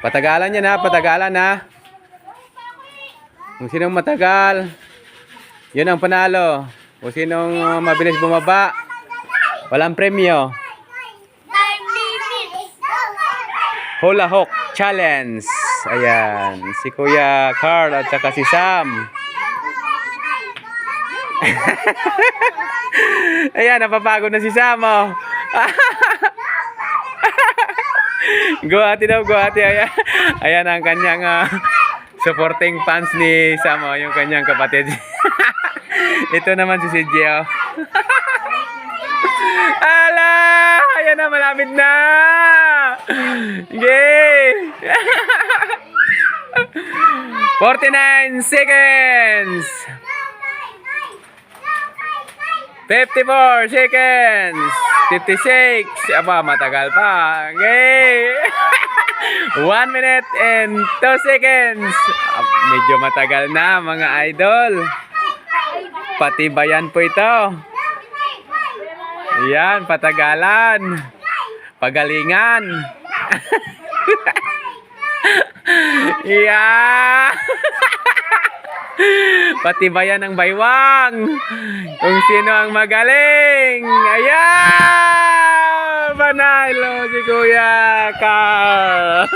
Patagalan yan ha, patagalan ha. Kung sinong matagal, yun ang panalo. Kung sinong mabilis bumaba, walang premyo. Hula Hook Challenge. Ayan, si Kuya Carl at saka si Sam. Ayan, napapagod na si Sam, oh. Guwati daw, guwati. Ayan, ayan ang kanyang supporting fans ni Sam, oh, yung kanyang kapatid. Ito naman si Gio. Ala! Ayan na, malapit na! Yay! 49 seconds! 54 seconds! 56! Aba, matagal pa! Yay! 1 minute and 2 seconds! Medyo matagal na, mga idol. Patibayan po ito. Yan, patagalan. Pagalingan. Yeah. Patibayan ng baywang. Kung sino ang magaling. Ayan! Panalo si Kuya Carl.